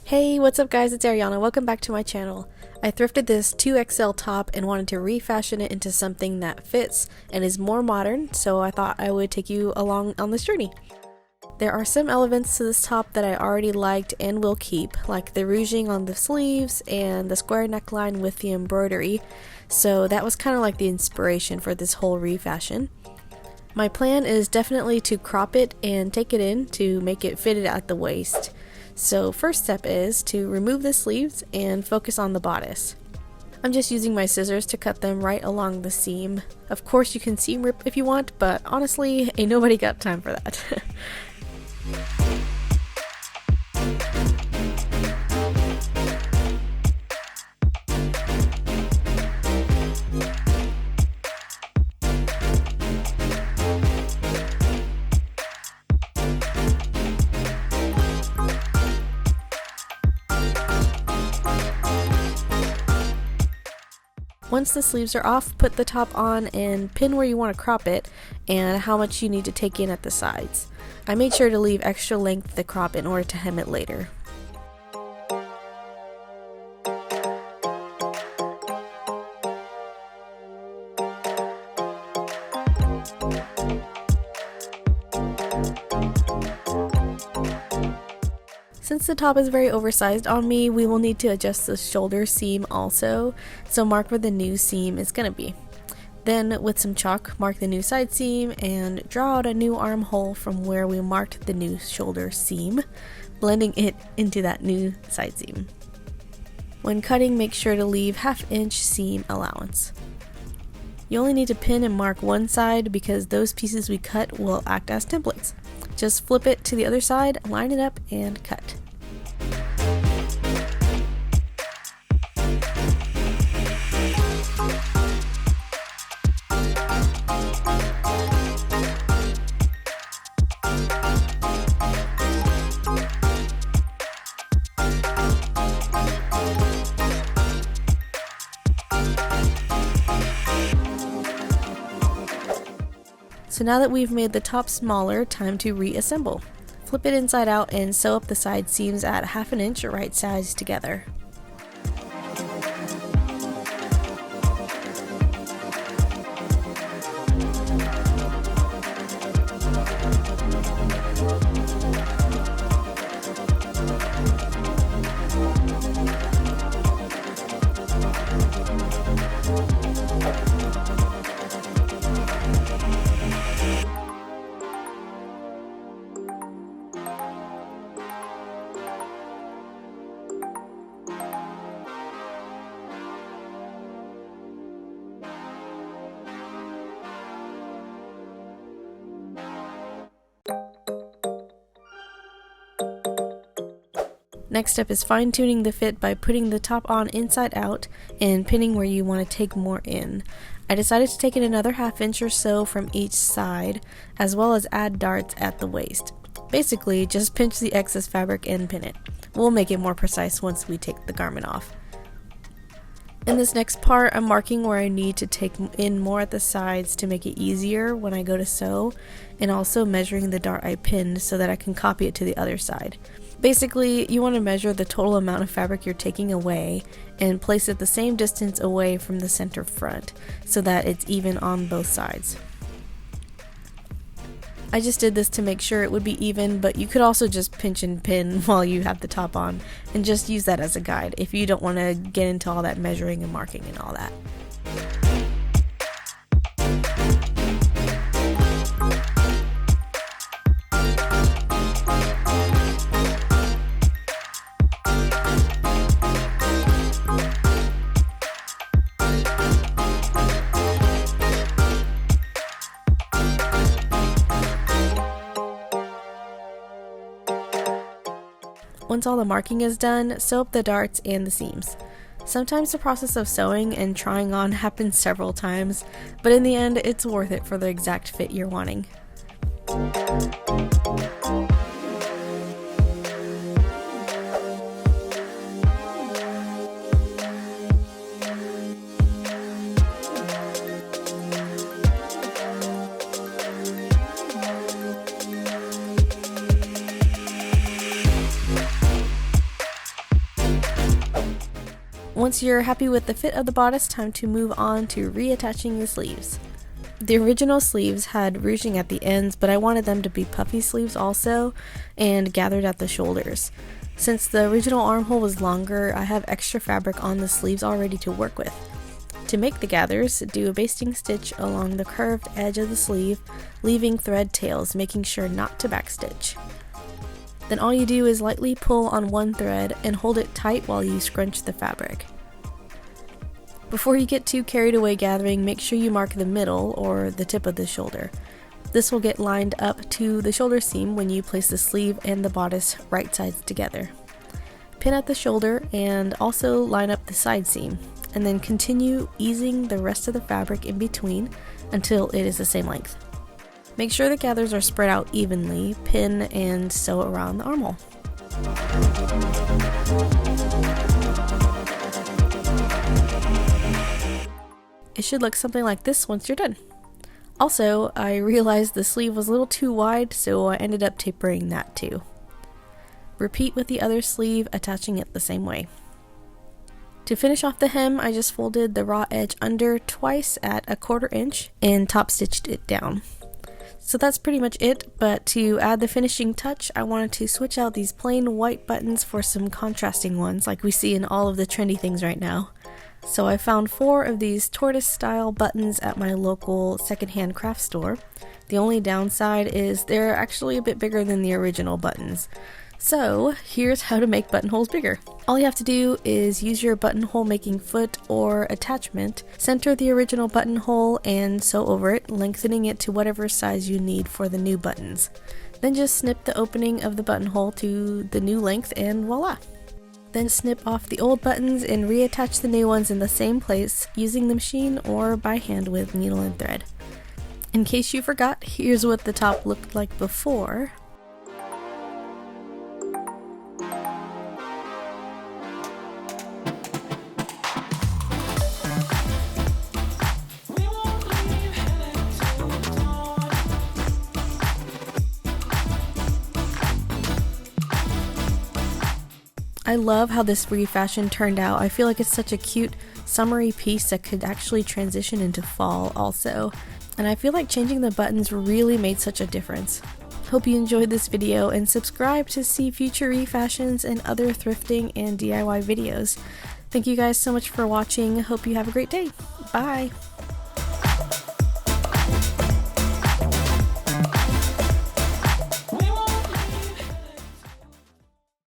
Hey, what's up guys, it's Ariana. Welcome back to my channel. I thrifted this 2XL top and wanted to refashion it into something that fits and is more modern, so I thought I would take you along on this journey. There are some elements to this top that I already liked and will keep, like the ruching on the sleeves and the square neckline with the embroidery, so that was kind of like the inspiration for this whole refashion. My plan is definitely to crop it and take it in to make it fitted at the waist. So first step is to remove the sleeves and focus on the bodice. I'm just using my scissors to cut them right along the seam. Of course you can seam rip if you want, but honestly, ain't nobody got time for that. Once the sleeves are off, put the top on and pin where you want to crop it and how much you need to take in at the sides. I made sure to leave extra length to crop in order to hem it later. Since the top is very oversized on me, we will need to adjust the shoulder seam also, so mark where the new seam is going to be. Then with some chalk, mark the new side seam and draw out a new armhole from where we marked the new shoulder seam, blending it into that new side seam. When cutting, make sure to leave ½ inch seam allowance. You only need to pin and mark one side because those pieces we cut will act as templates. Just flip it to the other side, line it up, and cut. So now that we've made the top smaller, time to reassemble. Flip it inside out and sew up the side seams at ½ inch right sides together. Next step is fine-tuning the fit by putting the top on inside out and pinning where you want to take more in. I decided to take in another ½ inch or so from each side, as well as add darts at the waist. Basically, just pinch the excess fabric and pin it. We'll make it more precise once we take the garment off. In this next part, I'm marking where I need to take in more at the sides to make it easier when I go to sew, and also measuring the dart I pinned so that I can copy it to the other side. Basically, you want to measure the total amount of fabric you're taking away and place it the same distance away from the center front so that it's even on both sides. I just did this to make sure it would be even, but you could also just pinch and pin while you have the top on and just use that as a guide if you don't want to get into all that measuring and marking and all that. Once all the marking is done, sew up the darts and the seams. Sometimes the process of sewing and trying on happens several times, but in the end it's worth it for the exact fit you're wanting. Once you're happy with the fit of the bodice, time to move on to reattaching the sleeves. The original sleeves had ruching at the ends, but I wanted them to be puffy sleeves also, and gathered at the shoulders. Since the original armhole was longer, I have extra fabric on the sleeves already to work with. To make the gathers, do a basting stitch along the curved edge of the sleeve, leaving thread tails, making sure not to backstitch. Then all you do is lightly pull on one thread and hold it tight while you scrunch the fabric. Before you get too carried away gathering, make sure you mark the middle or the tip of the shoulder. This will get lined up to the shoulder seam when you place the sleeve and the bodice right sides together. Pin at the shoulder and also line up the side seam, and then continue easing the rest of the fabric in between until it is the same length. Make sure the gathers are spread out evenly, pin and sew around the armhole. It should look something like this once you're done. Also, I realized the sleeve was a little too wide, so I ended up tapering that too. Repeat with the other sleeve, attaching it the same way. To finish off the hem, I just folded the raw edge under twice at 1/4 inch and top stitched it down. So that's pretty much it, but to add the finishing touch, I wanted to switch out these plain white buttons for some contrasting ones like we see in all of the trendy things right now. So I found 4 of these tortoise style buttons at my local secondhand craft store. The only downside is they're actually a bit bigger than the original buttons. So here's how to make buttonholes bigger. All you have to do is use your buttonhole making foot or attachment, center the original buttonhole and sew over it, lengthening it to whatever size you need for the new buttons. Then just snip the opening of the buttonhole to the new length and voila! Then snip off the old buttons and reattach the new ones in the same place using the machine or by hand with needle and thread. In case you forgot, here's what the top looked like before. I love how this refashion turned out. I feel like it's such a cute summery piece that could actually transition into fall also. And I feel like changing the buttons really made such a difference. Hope you enjoyed this video and subscribe to see future refashions and other thrifting and DIY videos. Thank you guys so much for watching. Hope you have a great day. Bye!